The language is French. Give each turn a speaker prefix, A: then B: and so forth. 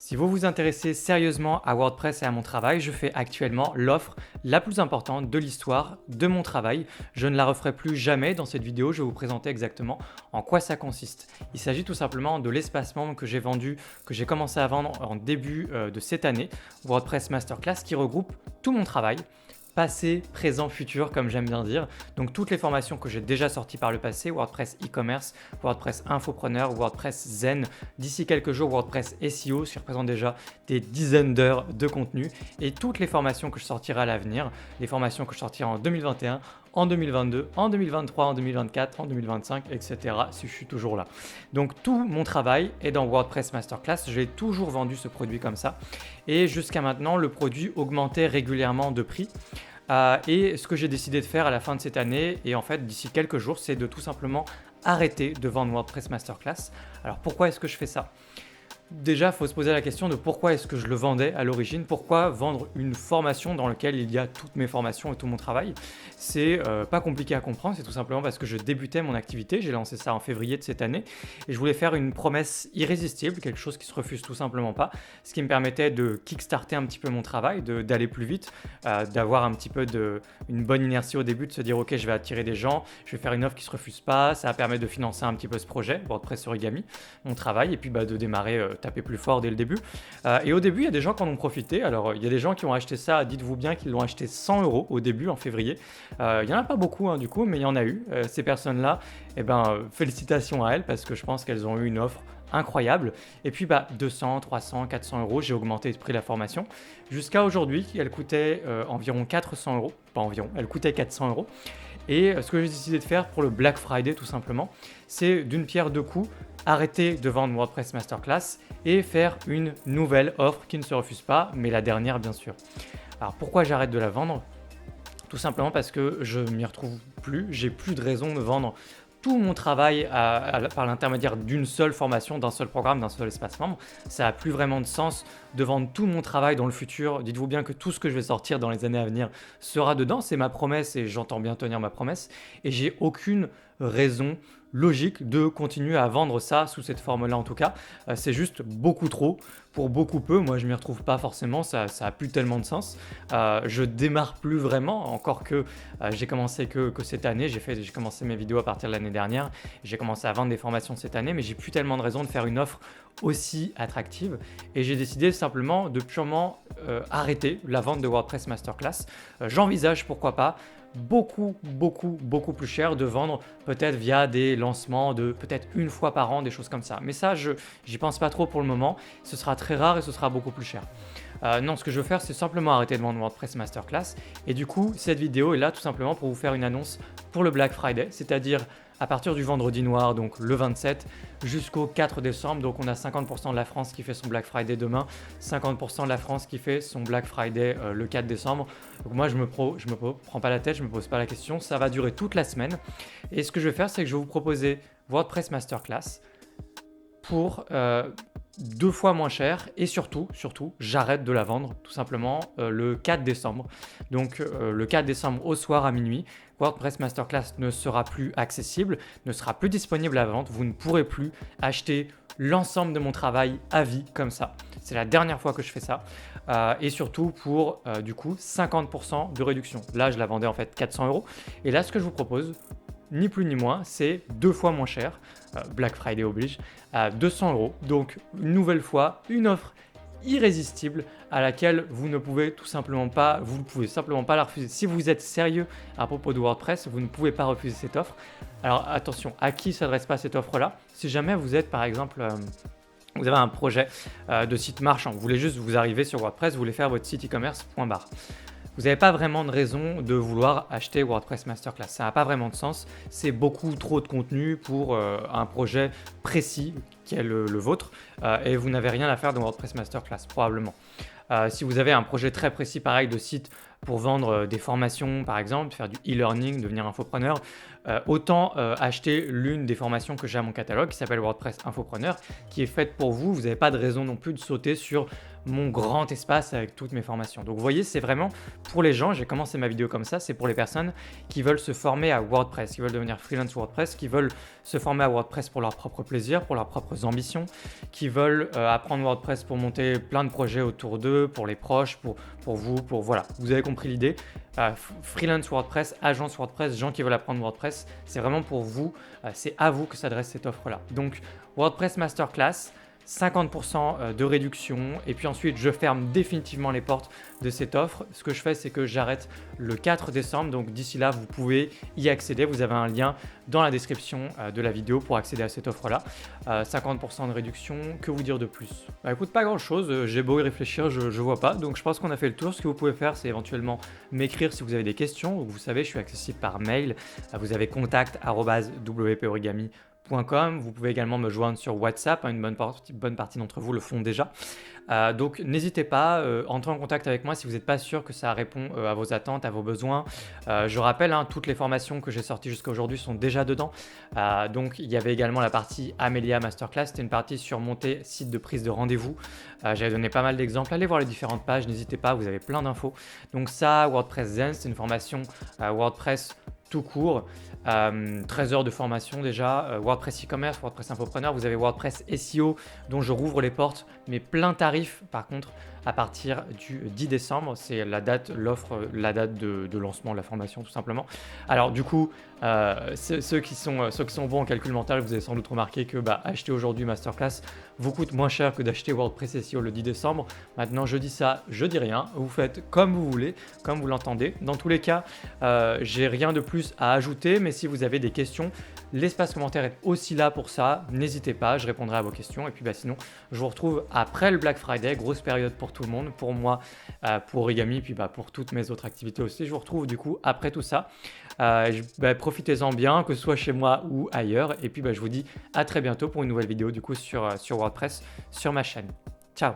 A: Si vous vous intéressez sérieusement à WordPress et à mon travail, je fais actuellement l'offre la plus importante de l'histoire de mon travail. Je ne la referai plus jamais. Dans cette vidéo, je vais vous présenter exactement en quoi ça consiste. Il s'agit tout simplement de l'espace membre que j'ai vendu, que j'ai commencé à vendre en début de cette année, WordPress Masterclass, qui regroupe tout mon travail. Passé, présent, futur, comme j'aime bien dire. Donc toutes les formations que j'ai déjà sorties par le passé, WordPress e-commerce, WordPress infopreneur, WordPress Zen, d'ici quelques jours WordPress SEO, ce qui représente déjà des dizaines d'heures de contenu, et toutes les formations que je sortirai à l'avenir, les formations que je sortirai en 2021, en 2022, en 2023, en 2024, en 2025, etc. si je suis toujours là. Donc tout mon travail est dans WordPress Masterclass. J'ai toujours vendu ce produit comme ça. Et jusqu'à maintenant, le produit augmentait régulièrement de prix. Et ce que j'ai décidé de faire à la fin de cette année, et en fait d'ici quelques jours, c'est de tout simplement arrêter de vendre WordPress Masterclass. Alors pourquoi est-ce que je fais ça ? Déjà, il faut se poser la question de pourquoi est-ce que je le vendais à l'origine, pourquoi vendre une formation dans laquelle il y a toutes mes formations et tout mon travail. C'est pas compliqué à comprendre, c'est tout simplement parce que je débutais mon activité, j'ai lancé ça en février de cette année et je voulais faire une promesse irrésistible, quelque chose qui se refuse tout simplement pas, ce qui me permettait de kickstarter un petit peu mon travail, d'aller plus vite, d'avoir un petit peu une bonne inertie au début, de se dire ok, je vais attirer des gens, je vais faire une offre qui se refuse pas, ça va permettre de financer un petit peu ce projet, WordPress Origami, mon travail, et puis de démarrer taper plus fort dès le début. Et au début, il y a des gens qui en ont profité. Alors, il y a des gens qui ont acheté ça, dites-vous bien qu'ils l'ont acheté 100 € au début, en février. Il n'y en a pas beaucoup, du coup, mais il y en a eu. Ces personnes-là, félicitations à elles, parce que je pense qu'elles ont eu une offre incroyable. Et puis 200, 300, 400 €, j'ai augmenté le prix de la formation. Jusqu'à aujourd'hui, elle coûtait environ 400 €. Pas environ, elle coûtait 400 €. Et ce que j'ai décidé de faire pour le Black Friday, tout simplement, c'est d'une pierre deux coups, arrêter de vendre WordPress Masterclass et faire une nouvelle offre qui ne se refuse pas, mais la dernière bien sûr. Alors pourquoi j'arrête de la vendre ? Tout simplement parce que je m'y retrouve plus, j'ai plus de raison de vendre tout mon travail par l'intermédiaire d'une seule formation, d'un seul programme, d'un seul espace membre. Ça n'a plus vraiment de sens de vendre tout mon travail dans le futur. Dites-vous bien que tout ce que je vais sortir dans les années à venir sera dedans. C'est ma promesse et j'entends bien tenir ma promesse. Et j'ai aucune raison logique de continuer à vendre ça sous cette forme-là en tout cas. C'est juste beaucoup trop pour beaucoup peu. Moi, je m'y retrouve pas forcément. Ça a plus tellement de sens. Je démarre plus vraiment, encore que j'ai commencé que cette année. J'ai commencé mes vidéos à partir de l'année dernière. J'ai commencé à vendre des formations cette année, mais j'ai plus tellement de raisons de faire une offre aussi attractive. Et j'ai décidé simplement de purement arrêter la vente de WordPress Masterclass. J'envisage, pourquoi pas, beaucoup plus cher de vendre peut-être via des lancements de peut-être une fois par an, des choses comme ça. Mais ça, j'y pense pas trop pour le moment. Ce sera très rare et ce sera beaucoup plus cher. Non, ce que je veux faire, c'est simplement arrêter de vendre WordPress Masterclass. Et du coup, cette vidéo est là tout simplement pour vous faire une annonce pour le Black Friday, c'est-à-dire à partir du vendredi noir, donc le 27, jusqu'au 4 décembre. Donc on a 50% de la France qui fait son Black Friday demain, 50% de la France qui fait son Black Friday le 4 décembre. Donc moi, je me prends pas la tête, je me pose pas la question. Ça va durer toute la semaine. Et ce que je vais faire, c'est que je vais vous proposer WordPress Masterclass pour 2 fois moins cher et surtout, j'arrête de la vendre tout simplement le 4 décembre. Donc le 4 décembre au soir à minuit, WordPress Masterclass ne sera plus accessible, ne sera plus disponible à la vente. Vous ne pourrez plus acheter l'ensemble de mon travail à vie comme ça. C'est la dernière fois que je fais ça. Et surtout pour du coup 50% de réduction. Là, je la vendais en fait 400 €. Et là, ce que je vous propose, ni plus ni moins, c'est 2 fois moins cher, Black Friday oblige, à 200 €. Donc une nouvelle fois, une offre irrésistible à laquelle vous ne pouvez simplement pas la refuser. Si vous êtes sérieux à propos de WordPress, vous ne pouvez pas refuser cette offre. Alors attention, à qui s'adresse pas cette offre-là ? Si jamais vous êtes par exemple... vous avez un projet de site marchand, vous voulez juste vous arriver sur WordPress, vous voulez faire votre site e-commerce, point barre. Vous n'avez pas vraiment de raison de vouloir acheter WordPress Masterclass. Ça n'a pas vraiment de sens. C'est beaucoup trop de contenu pour un projet précis qui est le vôtre et vous n'avez rien à faire dans WordPress Masterclass, probablement. Si vous avez un projet très précis, pareil, de site pour vendre des formations, par exemple, faire du e-learning, devenir infopreneur, autant acheter l'une des formations que j'ai à mon catalogue qui s'appelle WordPress Infopreneur, qui est faite pour vous. Vous n'avez pas de raison non plus de sauter sur mon grand espace avec toutes mes formations. Donc vous voyez, c'est vraiment pour les gens, j'ai commencé ma vidéo comme ça, c'est pour les personnes qui veulent se former à WordPress, qui veulent devenir freelance WordPress, qui veulent se former à WordPress pour leur propre plaisir, pour leurs propres vos ambitions, qui veulent apprendre WordPress pour monter plein de projets autour d'eux, pour les proches, pour vous, voilà. Vous avez compris l'idée. Freelance WordPress, agence WordPress, gens qui veulent apprendre WordPress, c'est vraiment pour vous, c'est à vous que s'adresse cette offre-là. Donc WordPress Masterclass, 50% de réduction et puis ensuite je ferme définitivement les portes de cette offre. Ce que je fais, c'est que j'arrête le 4 décembre, donc d'ici là vous pouvez y accéder, vous avez un lien dans la description de la vidéo pour accéder à cette offre là. 50% de réduction, que vous dire de plus? Écoute, pas grand chose, j'ai beau y réfléchir, je vois pas, donc je pense qu'on a fait le tour. Ce que vous pouvez faire, c'est éventuellement m'écrire si vous avez des questions. Vous savez, je suis accessible par mail, vous avez contact@wporigami.com. Vous pouvez également me joindre sur WhatsApp, une bonne partie d'entre vous le font déjà. Donc n'hésitez pas, entrez en contact avec moi si vous n'êtes pas sûr que ça répond à vos attentes, à vos besoins. Je rappelle, toutes les formations que j'ai sorties jusqu'à aujourd'hui sont déjà dedans. Donc il y avait également la partie Amelia Masterclass, c'était une partie sur monter site de prise de rendez-vous. J'avais donné pas mal d'exemples, allez voir les différentes pages, n'hésitez pas, vous avez plein d'infos. Donc ça, WordPress Zen, c'est une formation WordPress tout court, 13 heures de formation déjà, WordPress e-commerce, WordPress infopreneur, vous avez WordPress SEO dont je rouvre les portes, mais plein tarif par contre à partir du 10 décembre, c'est la date, la date de lancement de la formation tout simplement. Alors du coup, ceux qui sont bons en calcul mental, vous avez sans doute remarqué que acheter aujourd'hui Masterclass vous coûte moins cher que d'acheter WordPress SEO le 10 décembre. Maintenant je dis ça, je dis rien, vous faites comme vous voulez, comme vous l'entendez. Dans tous les cas, j'ai rien de plus à ajouter, mais si vous avez des questions, l'espace commentaire est aussi là pour ça, n'hésitez pas, je répondrai à vos questions. Et puis sinon, je vous retrouve après le Black Friday, grosse période pour tout le monde, pour moi, pour Origami, puis pour toutes mes autres activités aussi. Je vous retrouve du coup après tout ça. Profitez-en bien, que ce soit chez moi ou ailleurs. Et puis je vous dis à très bientôt pour une nouvelle vidéo du coup sur WordPress, sur ma chaîne. Ciao!